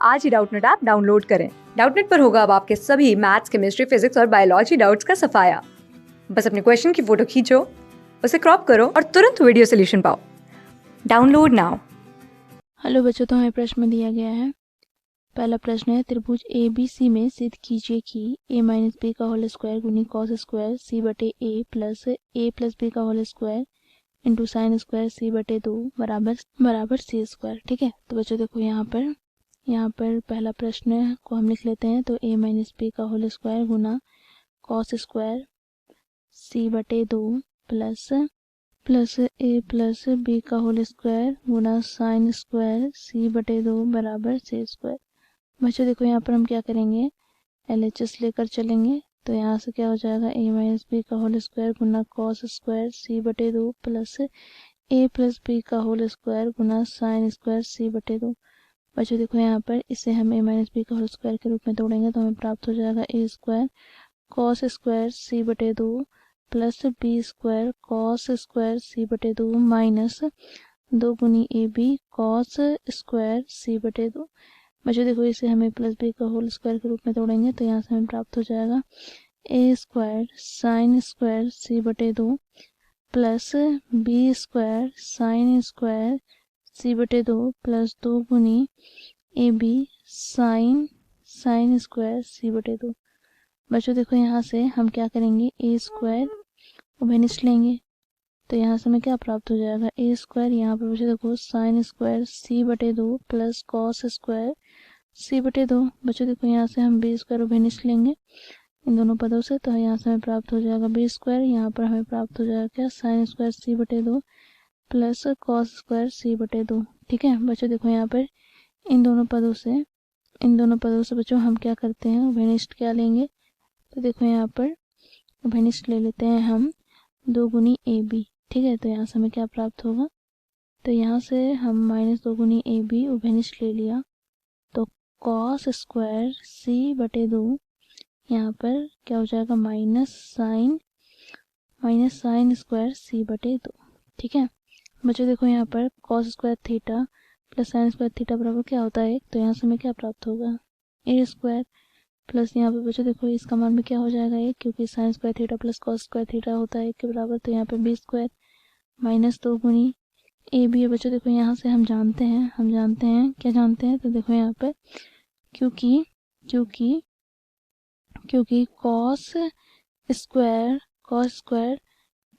आज ही Doubtnut app download करें। Doubtnut पर होगा अब आपके सभी मैथ्स, केमिस्ट्री, फिजिक्स और बायोलॉजी डाउट्स का सफाया। बस अपने क्वेश्चन की फोटो खींचो, उसे क्रॉप करो और तुरंत वीडियो सोल्यूशन पाओ। Download now. हेलो बच्चों, तो हमें प्रश्न दिया गया है। पहला प्रश्न है, त्रिभुज ए बी सी में सिद्ध कीजिए कि a माइनस बी का होल स्क्वायर गुनी कॉस स्क्वायर सी बटे ए प्लस बी का whole square into sine square C बटे 2 बराबर सी स्क्वायर। ठीक है, तो बच्चों देखो यहाँ पर पहला प्रश्न को हम लिख लेते हैं। तो a माइनस बी का होल स्क्वायर गुना कॉस स्क्वायर सी बटे 2 प्लस ए प्लस बी का होल स्क्वायर गुना साइन स्क्वायर सी बटे 2 बराबर सी स्क्वायर। बच्चों देखो यहाँ पर हम क्या करेंगे, LHS लेकर चलेंगे। तो यहाँ से क्या हो जाएगा, a माइनस बी का होल स्क्वायर गुना कॉस स्क्वायर सी बटे 2 प्लस ए प्लस बी का होल स्क्वायर गुना साइन स्क्वायर सी बटे 2। बच्चों देखो यहाँ पर इसे हम a माइनस बी का होल स्क्वायर के रूप में तोड़ेंगे तो हमें प्राप्त हो जाएगा a square cos square C बटे 2 plus B square cos square C बटे 2 माइनस 2 गुनी A B cos square C बटे 2। बच्चों देखो इसे हमें प्लस बी का होल स्क्वायर के रूप में तोड़ेंगे तो यहाँ से हमें प्राप्त हो जाएगा A square sine square C बटे 2 plus B square sine square C बटे 2 प्लस 2 गुनी A B sine square C बटे 2। बच्चों देखो यहाँ से हम क्या करेंगे, ए स्क्वायर उभयनिष्ठ लेंगे तो यहाँ से हमें क्या प्राप्त हो जाएगा, ए स्क्वायर यहाँ पर बच्चों देखो साइन स्क्वायर सी बटे 2 प्लस कॉस स्क्वायर सी बटे 2। बच्चों देखो यहाँ से हम बी स्क्वायर उभयनिष्ठ लेंगे इन दोनों पदों से तो यहाँ से हमें प्राप्त हो जाएगा बी स्क्वायर, यहाँ पर हमें प्राप्त हो जाएगा क्या, साइन स्क्वायर सी बटे 2 प्लस कॉस स्क्वायर सी बटे 2। ठीक है बच्चों देखो यहाँ पर इन दोनों पदों से बच्चों हम क्या करते हैं, उभयनिष्ठ क्या लेंगे। तो देखो यहाँ पर उभयनिष्ठ ले लेते हैं हम 2 गुनी ए बी। ठीक है, तो यहाँ से हमें क्या प्राप्त होगा, तो यहाँ से हम माइनस 2 गुनी ए बी उभयनिष्ठ ले लिया तो कॉस स्क्वायर सी बटे 2 यहाँ पर क्या हो जाएगा, माइनस साइन स्क्वायर सी बटे 2। ठीक है बच्चों देखो यहाँ पर cos square theta plus sine square theta बराबर क्या होता है, तो यहाँ से हमें क्या प्राप्त होगा, ए स्क्वायर प्लस यहाँ पे बच्चों देखो इसका मान में क्या हो जाएगा एक, क्योंकि sine square theta plus cos square theta होता है एक के बराबर। तो यहाँ पे बी स्क्वायर माइनस 2 गुनी ए बी है। बच्चों देखो यहाँ से हम जानते हैं क्या जानते हैं, तो देखो यहाँ पे क्योंकि cos square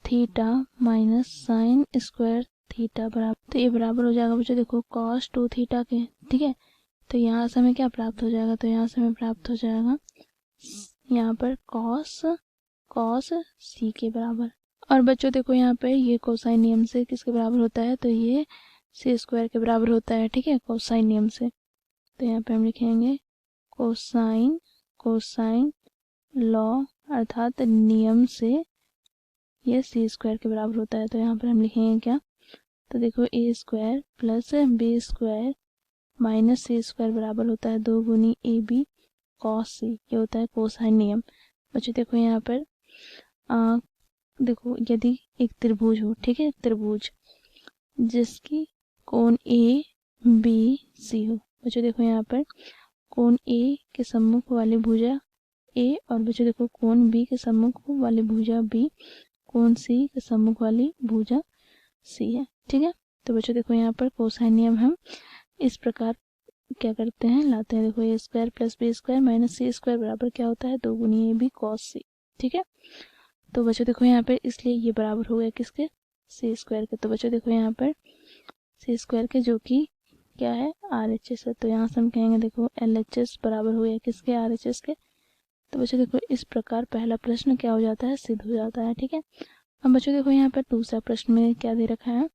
theta minus sine square theta बराबर, तो ये बराबर हो जाएगा बच्चों देखो कॉस 2 थीटा के। ठीक है, तो यहाँ से हमें क्या प्राप्त हो जाएगा, तो यहाँ से हमें प्राप्त हो जाएगा यहाँ पर कॉस सी के बराबर। और बच्चों देखो यहाँ पे ये कोसाइन नियम से किसके बराबर होता है, तो ये सी स्क्वायर के बराबर होता है। ठीक है, कोसाइन नियम से, तो यहाँ पे हम लिखेंगे कोसाइन लॉ अर्थात नियम से ये सी स्क्वायर के बराबर होता है। तो यहाँ पर हम लिखेंगे क्या, तो देखो A square plus B square minus C square बराबर होता है 2 गुनी ए बी कॉस सी, ये होता है कोसाइन नियम। बच्चों देखो यहाँ पर देखो यदि एक त्रिभुज हो, ठीक है, त्रिभुज जिसकी कोण ए बी सी हो। बच्चों देखो यहाँ पर कोण ए के सम्मुख वाली भुजा ए और बच्चों देखो कोण बी के सम्मुख वाली भुजा बी, कोण सी के सम्मुख वाली भुजा सी है। ठीक है, तो बच्चों देखो यहाँ पर कोसाइन नियम हम इस प्रकार क्या करते हैं, लाते हैं। देखो A square plus B square minus C square बराबर क्या होता है, 2 गुनी ए बी कॉस सी। ठीक है, तो बच्चों देखो यहाँ पर इसलिए ये बराबर हो गया किसके, सी स्क्वायर के। तो बच्चों देखो यहाँ पर सी स्क्वायर के जो कि क्या है, RHS है। तो यहाँ से हम कहेंगे देखो LHS बराबर हो गया किसके, RHS के। तो बच्चों देखो इस प्रकार पहला प्रश्न क्या हो जाता है, सिद्ध हो जाता है। ठीक है, अब बच्चों देखो यहाँ पर दूसरा प्रश्न में क्या दे रखा है,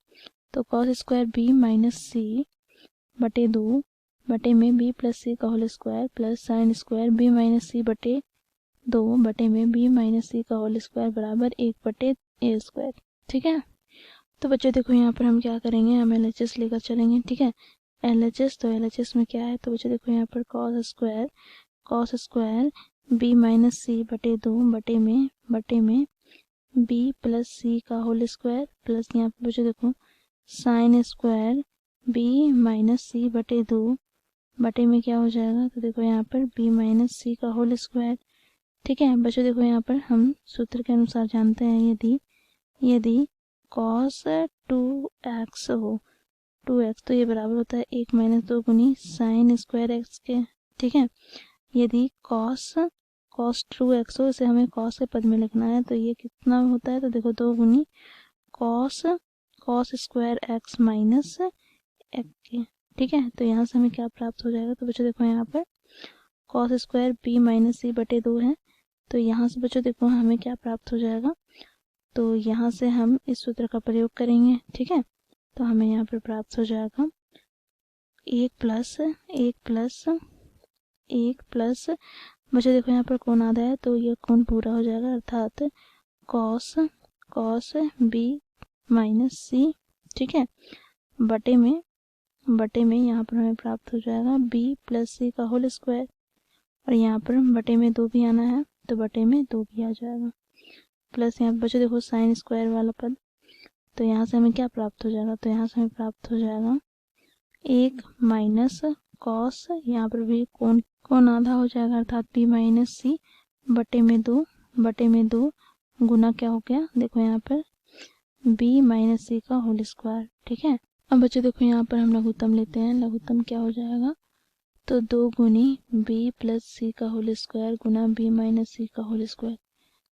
तो cos square B minus C बटे 2 बटे में बी प्लस सी का whole square plus sine square B minus C बटे 2 बटे में बी माइनस सी का होल स्क्वायर बराबर 1 बटे ए स्क्वायर। ठीक है, तो बच्चों देखो यहाँ पर हम क्या करेंगे, हम LHS लेकर चलेंगे। ठीक है, LHS, तो LHS में क्या है, तो बच्चों देखो यहाँ पर cos square B minus C बटे 2 बटे में बी प्लस सी का होल स्क्वायर प्लस यहाँ पर बच्चों देखो sign square B minus C बटे 2 बटे में क्या हो जाएगा, तो देखो यहाँ पर b माइनस सी का होल स्क्वायर। ठीक है बच्चों, देखो यहाँ पर हम सूत्र के अनुसार जानते हैं, यदि यदि cos 2x हो 2x, तो ये बराबर होता है 1 माइनस 2 गुनी साइन स्क्वायर एक्स के। ठीक है, यदि cos 2x हो, इसे हमें cos के पद में लिखना है, तो ये कितना होता है, तो देखो 2 गुनी cos square x minus x के। ठीक है, तो यहाँ से हमें क्या प्राप्त हो जाएगा, तो बच्चों देखो यहाँ पर cos square b minus C बटे 2 है, तो यहाँ से बच्चों देखो हमें क्या प्राप्त हो जाएगा, तो यहाँ से हम इस सूत्र का प्रयोग करेंगे। ठीक है, तो हमें यहाँ पर प्राप्त हो जाएगा 1 प्लस बच्चों देखो यहाँ पर कोण आधा है, तो ये कोण पूरा हो जाएगा, अर्थात cos b माइनस सी। ठीक है, बटे में यहाँ पर हमें प्राप्त हो जाएगा b प्लस सी का होल स्क्वायर, और यहाँ पर बटे में 2 भी आना है, तो बटे में 2 भी आ जाएगा, प्लस यहाँ पर बच्चों देखो साइन स्क्वायर वाला पद, तो यहाँ से हमें क्या प्राप्त हो जाएगा, तो यहाँ से हमें प्राप्त हो जाएगा 1 माइनस कॉस, यहाँ पर भी कोण आधा हो जाएगा, अर्थात b माइनस सी बटे में 2 गुना क्या हो गया, देखो यहाँ पर b माइनस सी का होल स्क्वायर। ठीक है, अब बच्चों देखो यहाँ पर हम लघुत्तम लेते हैं, लघुत्तम क्या हो जाएगा, तो 2 गुनी b प्लस सी का होल स्क्वायर गुना b माइनस सी का होल स्क्वायर।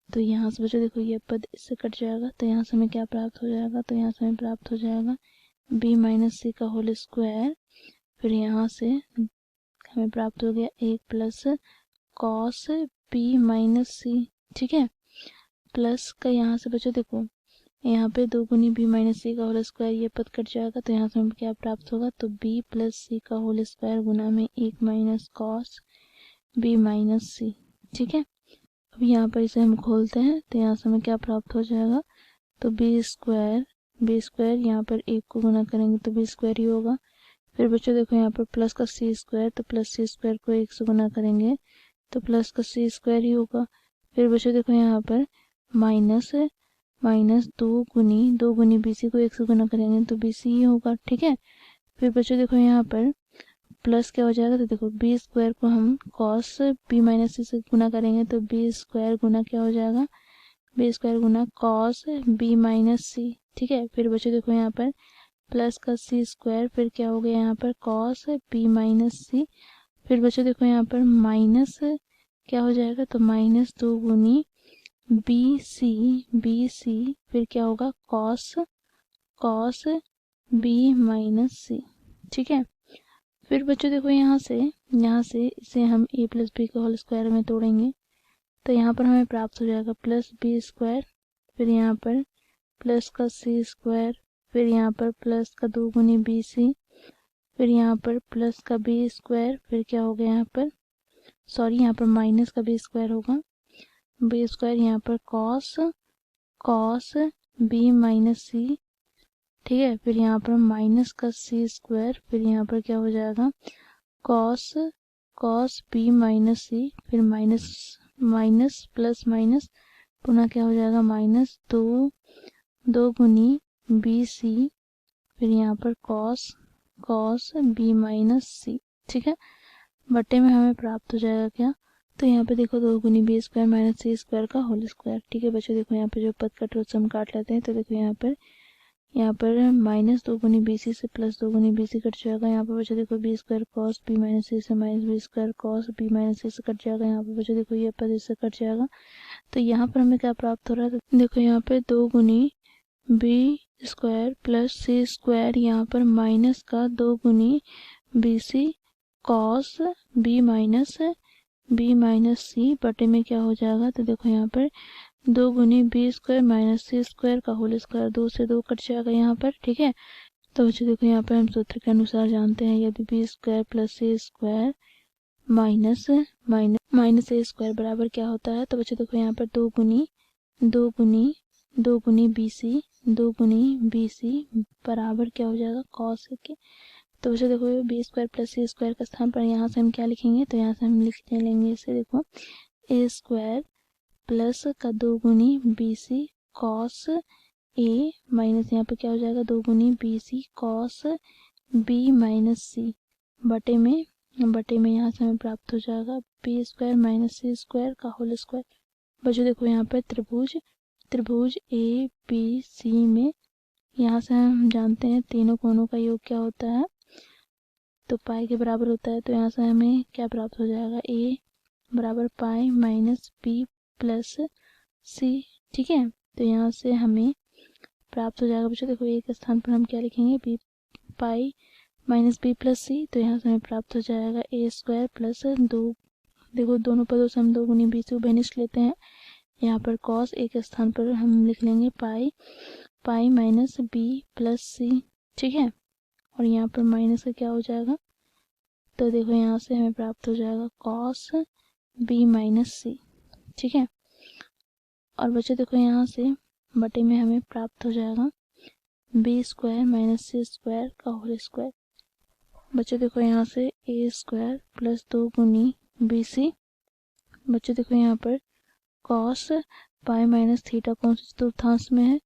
तो यहाँ से बच्चों देखो ये पद इससे कट जाएगा, तो यहाँ से हमें क्या प्राप्त हो जाएगा, तो यहाँ से हमें प्राप्त हो जाएगा b माइनस सी का होल स्क्वायर, फिर यहाँ से हमें प्राप्त हो गया 1 प्लस कॉस b माइनस सी। ठीक है, प्लस का यहाँ से बच्चों देखो यहाँ पे 2 गुनी b माइनस सी का होल स्क्वायर, ये पद कट जाएगा, तो यहाँ से हमें क्या प्राप्त होगा, तो b प्लस सी का होल स्क्वायर गुना में 1 माइनस कॉस b माइनस सी। ठीक है, अब यहाँ पर इसे हम खोलते हैं, तो यहाँ से हमें क्या प्राप्त हो जाएगा, तो b स्क्वायर यहाँ पर 1 को गुना करेंगे तो b स्क्वायर ही होगा, फिर बच्चों देखो यहाँ पर प्लस का c स्क्वायर, तो प्लस c स्क्वायर को 1 से गुना करेंगे तो प्लस का c स्क्वायर ही होगा, फिर बच्चों देखो यहाँ पर माइनस 2 गुनी bc को 1 से गुना करेंगे तो bc ही होगा। ठीक है, फिर बच्चों देखो यहाँ पर प्लस क्या हो जाएगा, तो देखो b स्क्वायर को हम cos b माइनस सी से गुना करेंगे तो b स्क्वायर गुना क्या हो जाएगा, b स्क्वायर गुना cos b माइनस सी। ठीक है, फिर बच्चों देखो यहाँ पर प्लस का c स्क्वायर, फिर क्या हो गया यहाँ पर cos b माइनस सी, फिर बच्चों देखो यहाँ पर माइनस क्या हो जाएगा, तो माइनस 2 गुनी बी सी फिर क्या होगा cos b माइनस सी। ठीक है, फिर बच्चों देखो यहाँ से इसे हम a प्लस बी के होल स्क्वायर में तोड़ेंगे, तो यहाँ पर हमें प्राप्त हो जाएगा प्लस बी स्क्वायर, फिर यहाँ पर प्लस का c स्क्वायर, फिर यहाँ पर प्लस का 2 गुनी बी सी, फिर यहाँ पर प्लस का बी स्क्वायर, फिर क्या हो गया यहाँ पर यहाँ पर माइनस का बी स्क्वायर होगा, बी स्क्वायर यहाँ पर कॉस बी माइनस सी। ठीक है, फिर यहाँ पर माइनस का सी स्क्वायर, फिर यहाँ पर क्या हो जाएगा कॉस बी माइनस सी, फिर माइनस प्लस माइनस पुनः क्या हो जाएगा माइनस 2 गुनी बी सी, फिर यहाँ पर कॉस बी माइनस सी। ठीक है, बटे में हमें प्राप्त हो जाएगा क्या, तो यहाँ पे देखो 2 गुनी B square minus C square का होल स्क्वायर। ठीक है बच्चों, देखो यहाँ पे जो पद कट रहे हम काट लेते हैं, तो देखो यहाँ पर माइनस 2 गुनी बी सी से प्लस 2 गुनी बी सी कट जाएगा, यहाँ पर बच्चों देखो B square cos B minus C से minus B square cos B minus C से कट जाएगा, यहाँ पर बच्चों देखो ये पद इससे कट जाएगा, तो यहाँ पर हमें क्या प्राप्त हो रहा है, तो देखो यहाँ पे 2 गुनी B square plus C square, यहाँ पर माइनस का 2 गुनी B C cos B minus C बटे में क्या हो जाएगा, तो देखो यहाँ पर 2 गुनी B square minus C square का होल स्क्वायर, 2 से 2 कट जाएगा यहाँ पर। ठीक है, तो बच्चों देखो यहाँ पर हम सूत्र के अनुसार जानते हैं, यदि B square plus C square minus ए स्क्वायर बराबर क्या होता है, तो बच्चों देखो यहाँ पर 2 गुनी बी सी बराबर क्या हो जाएगा कॉस के, तो बच्चों देखो B square plus C square का स्थान पर यहाँ से हम क्या लिखेंगे, तो यहाँ से हम लिख लेंगे इसे, देखो ए स्क्वायर प्लस का 2 गुनी B C cos A minus यहाँ पे क्या हो जाएगा 2 गुनी B C cos B minus C बटे में बटे में यहाँ से हमें प्राप्त हो जाएगा B square minus C square का होल स्क्वायर। बच्चों देखो यहाँ पर त्रिभुज ए बी सी में यहाँ से हम जानते हैं तीनों कोणों का योग क्या होता है, तो पाई के बराबर होता है। तो यहाँ से हमें क्या प्राप्त हो जाएगा, ए बराबर पाई माइनस बी प्लस सी। ठीक है, तो यहाँ से हमें प्राप्त हो जाएगा बच्चों देखो एक स्थान पर हम क्या लिखेंगे, B pi minus B plus C. तो यहाँ से हमें प्राप्त हो जाएगा ए स्क्वायर प्लस 2, देखो दोनों पदों से हम 2 गुनी बी से बेनिस्ट लेते हैं। यहाँ पर कॉस एक स्थान पर हम लिख लेंगे पाई माइनस बी प्लस सी। ठीक है, और यहाँ पर माइनस का क्या हो जाएगा, तो देखो यहाँ से हमें प्राप्त हो जाएगा कॉस बी माइनस सी। ठीक है, और बच्चों देखो यहाँ से बटे में हमें प्राप्त हो जाएगा B square minus C square का होल स्क्वायर। बच्चों देखो यहाँ से ए स्क्वायर प्लस 2 गुनी बी सी। बच्चों देखो यहाँ पर कॉस पाई माइनस थीटा कौन से चतुर्थांश में है,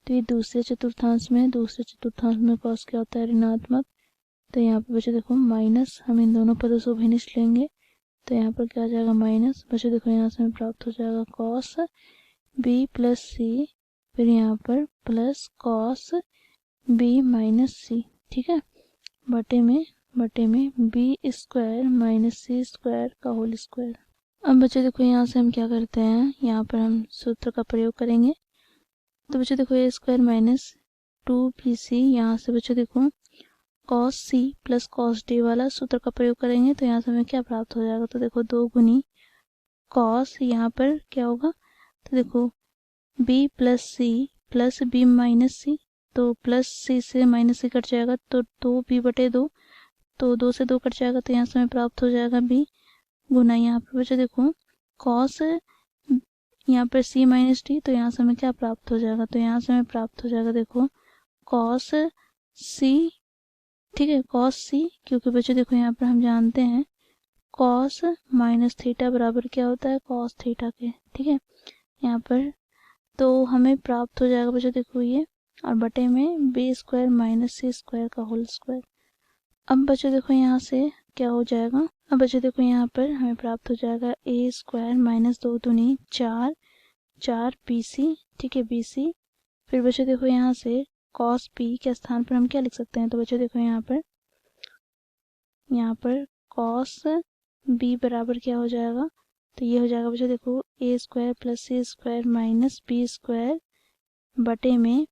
तो ये दूसरे चतुर्थांश में है। दूसरे चतुर्थांश में कॉस क्या होता है, ऋणात्मक। तो यहाँ पर बच्चों देखो माइनस, हम इन दोनों पदों से उभयनिष्ठ लेंगे तो यहाँ पर क्या आ जाएगा माइनस। बच्चों देखो यहाँ से हमें प्राप्त हो जाएगा कॉस बी प्लस सी, फिर यहाँ पर प्लस कॉस बी माइनस सी। ठीक है, बटे में B square minus C square का होल स्क्वायर। अब बच्चों देखो यहाँ से हम क्या करते हैं, यहाँ पर हम सूत्र का प्रयोग करेंगे। तो बच्चों देखो ए स्क्वायर माइनस 2bc, यहाँ से बच्चों देखो cos C plus cos D वाला सूत्र का प्रयोग करेंगे। तो यहाँ से हमें क्या प्राप्त हो जाएगा, तो देखो 2 गुनी कॉस, यहाँ पर क्या होगा, तो देखो B plus C plus B minus C, तो प्लस सी से माइनस सी कट जाएगा तो 2b/2, तो 2 से 2 कट जाएगा। तो यहाँ से हमें प्राप्त हो जाएगा बी गुना, यहाँ पर बच्चों देखो कॉस, यहाँ पर सी माइनस डी, तो यहाँ से हमें क्या प्राप्त हो जाएगा, तो यहाँ से हमें प्राप्त हो जाएगा देखो कॉस सी। ठीक है, कॉस सी, क्योंकि बच्चों देखो यहाँ पर हम जानते हैं कॉस माइनस थीटा बराबर क्या होता है, कॉस थीटा के। ठीक है, यहाँ पर तो हमें प्राप्त हो जाएगा बच्चों देखो ये, और बटे में B square minus C square का होल स्क्वायर। अब बच्चों देखो यहाँ से क्या हो जाएगा, अब बच्चों देखो यहाँ पर हमें प्राप्त हो जाएगा ए स्क्वायर माइनस 2 दूनी 4 बी सी। ठीक है, बी सी, फिर बच्चों देखो यहाँ से कॉस बी के स्थान पर हम क्या लिख सकते हैं, तो बच्चों देखो यहाँ पर कॉस बी बराबर क्या हो जाएगा, तो ये हो जाएगा बच्चों देखो A square plus C square minus B square बटे में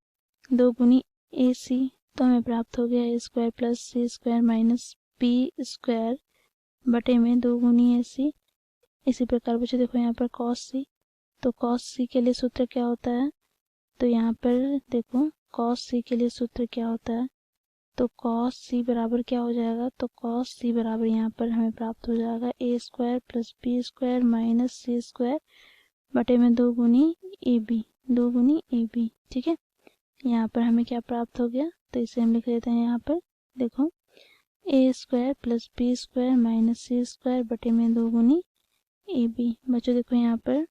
2 गुनी ए सी। तो हमें प्राप्त हो गया ए square plus C square minus B square बटे में 2 गुनी ए सी। इसी प्रकार बच्चों देखो यहाँ पर कॉस सी, तो कॉस सी के लिए सूत्र क्या होता है, तो यहाँ पर देखो कॉस सी के लिए सूत्र क्या होता है, तो कॉस सी बराबर क्या हो जाएगा, तो कॉस सी बराबर यहाँ पर हमें प्राप्त हो जाएगा A square plus B square minus C square बटे में 2 गुनी ए बी। ठीक है, यहाँ पर हमें क्या प्राप्त हो गया, तो इसे हम लिख लेते हैं यहाँ पर देखो A square plus B square minus C square बटे में 2 गुनी ए बी। बच्चों देखो यहाँ पर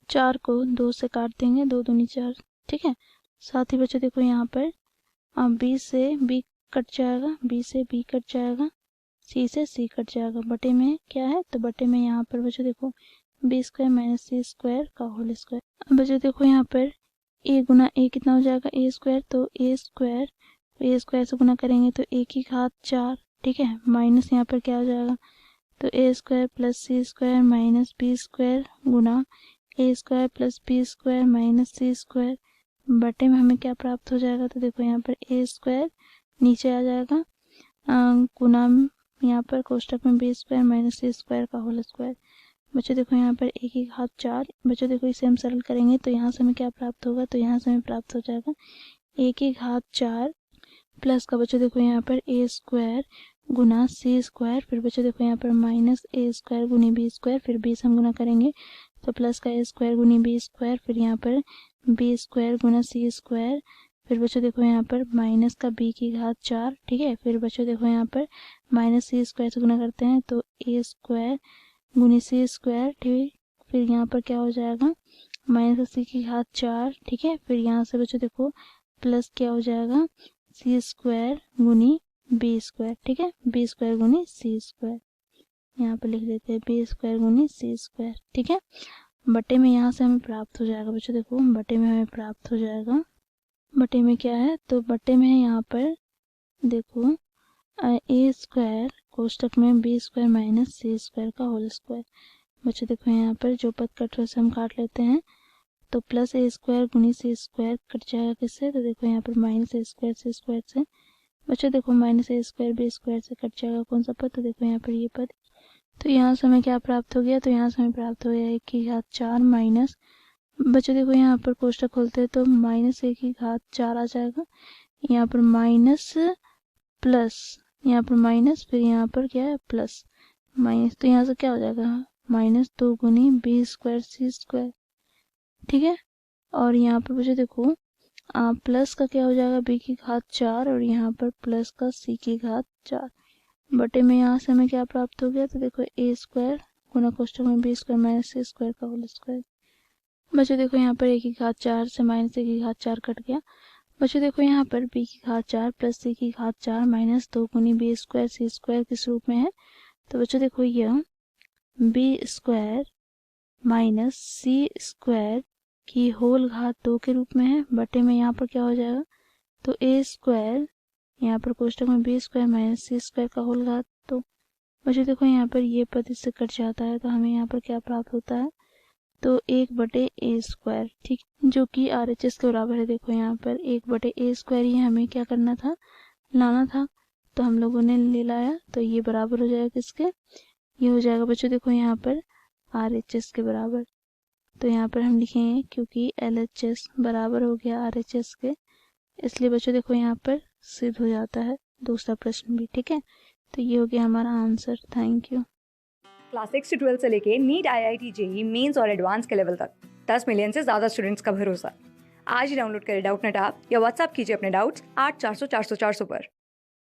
4 को 2 से काट देंगे, 2 दूनी 4। ठीक है, साथ ही बच्चों देखो यहाँ पर बी से बी कट जाएगा, बी से बी कट जाएगा, सी से सी कट जाएगा, बटे में क्या है, तो बटे में यहाँ पर बच्चों देखो B square minus C square का होल स्क्वायर। अब बच्चों देखो यहाँ पर ए गुना ए कितना हो जाएगा, ए स्क्वायर, तो ए स्क्वायर से गुना करेंगे तो ए की घात 4। ठीक है, माइनस यहाँ पर क्या हो जाएगा, तो A square plus C square minus B square गुना A square plus B square minus C square बटे में हमें क्या प्राप्त हो जाएगा, तो देखो यहाँ पर ए स्क्वायर नीचे आ जाएगा गुना यहाँ पर कोष्टक में B square minus C square का होल स्क्वायर। बच्चों देखो यहाँ पर ए की घात 4, बच्चों देखो इसे हम सरल करेंगे तो यहाँ से हमें क्या प्राप्त होगा, तो यहाँ से हमें प्राप्त हो जाएगा ए की घात 4 प्लस का बच्चों देखो यहाँ पर ए स्क्वायर गुना सी स्क्वायर, फिर बच्चों देखो यहाँ पर माइनस ए स्क्वायर गुनी बी स्क्वायर, फिर बी से हम गुना करेंगे तो प्लस का ए स्क्वायर गुनी बी स्क्वायर, फिर यहाँ पर बी स्क्वायर गुना सी स्क्वायर, फिर बच्चों देखो यहाँ पर माइनस का बी की घात 4। ठीक है, फिर बच्चों देखो यहाँ पर माइनस सी स्क्वायर से गुना करते हैं तो ए स्क्वायर गुनी सी स्क्वायर। ठीक, फिर यहाँ पर क्या हो जाएगा माइनस सी की घात 4। ठीक है, फिर यहाँ से बच्चों देखो प्लस क्या हो जाएगा सी स्क्वायर गुनी बी स्क्वायर। ठीक है, बी स्क्वायर गुनी सी स्क्वायर। यहाँ पर लिख देते हैं बी स्क्वायर गुनी सी स्क्वायर, ठीक है। बटे में यहाँ से हमें प्राप्त हो जाएगा बच्चों, देखो बटे में हमें प्राप्त हो जाएगा, बटे में क्या है तो बटे में है यहाँ पर देखो ए स्क्वायर कोष्टक में B square minus C square का होल स्क्वायर। बच्चों देखो यहाँ पर जो पद कट रहे से हम काट लेते हैं, तो प्लस ए स्क्वायर गुनी सी स्क्वायर कट जाएगा किससे, तो देखो यहाँ पर माइनस ए स्क्वायर सी स्क्वायर से। बच्चों देखो माइनस ए स्क्वायर बी स्क्वायर से कट जाएगा कौन सा पद, तो देखो यहाँ पर ये पद। तो यहाँ से हमें क्या प्राप्त हो गया, तो यहाँ से हमें प्राप्त हो गया 1 की घात 4 माइनस, बच्चों देखो यहाँ पर कोष्टक खोलते हैं तो माइनस 1 की घात 4 आ जाएगा, यहाँ पर माइनस प्लस, यहाँ पर माइनस, फिर यहाँ पर क्या है प्लस माइनस, तो यहाँ से क्या हो जाएगा माइनस 2 गुनी बी स्क्वायर सी स्क्वायर, ठीक है। और यहाँ पर बच्चों देखो प्लस का क्या हो जाएगा बी की घात 4 और यहाँ पर प्लस का सी की घात 4, बटे में यहाँ से हमें क्या प्राप्त हो गया, तो देखो ए स्क्वायर गुना कोष्टक में B square minus C square का होल स्क्वायर। बच्चों देखो यहाँ पर ए की घात 4 से माइनस ए की घात 4 कट गया। बच्चों देखो यहाँ पर बी की घात 4 प्लस सी की घात 4 माइनस 2 गुनी बी स्क्वायर सी स्क्वायर किस रूप में है, तो बच्चों देखो यह B square minus C square की होल घात 2 के रूप में है, बटे में यहाँ पर क्या हो जाएगा, तो ए स्क्वायर यहाँ पर कोष्टक में B square minus C square का होल घात। तो बच्चों देखो यहाँ पर ये पद इससे कट जाता है, तो हमें यहाँ पर क्या प्राप्त होता है, तो 1 बटे ए स्क्वायर, ठीक, जो कि RHS के बराबर है। देखो यहाँ पर 1 बटे ए स्क्वायर ही हमें क्या करना था, लाना था, तो हम लोगों ने ले लाया, तो ये बराबर हो जाएगा किसके, ये हो जाएगा बच्चों देखो यहाँ पर RHS के बराबर। तो यहाँ पर हम लिखेंगे क्योंकि LHS बराबर हो गया RHS के, इसलिए बच्चों देखो यहाँ पर सिद्ध हो जाता है दूसरा प्रश्न भी, ठीक है। तो ये हो गया हमारा आंसर। Thank you. क्लास 6 से 12 से लेके नीट, IIT, JEE मेंस और एडवांस के लेवल तक 10 मिलियन से ज़्यादा स्टूडेंट्स का भरोसा। आज ही डाउनलोड करें डाउटनेट ऐप या व्हाट्सएप कीजिए अपने डाउट्स 8400 400 400 पर।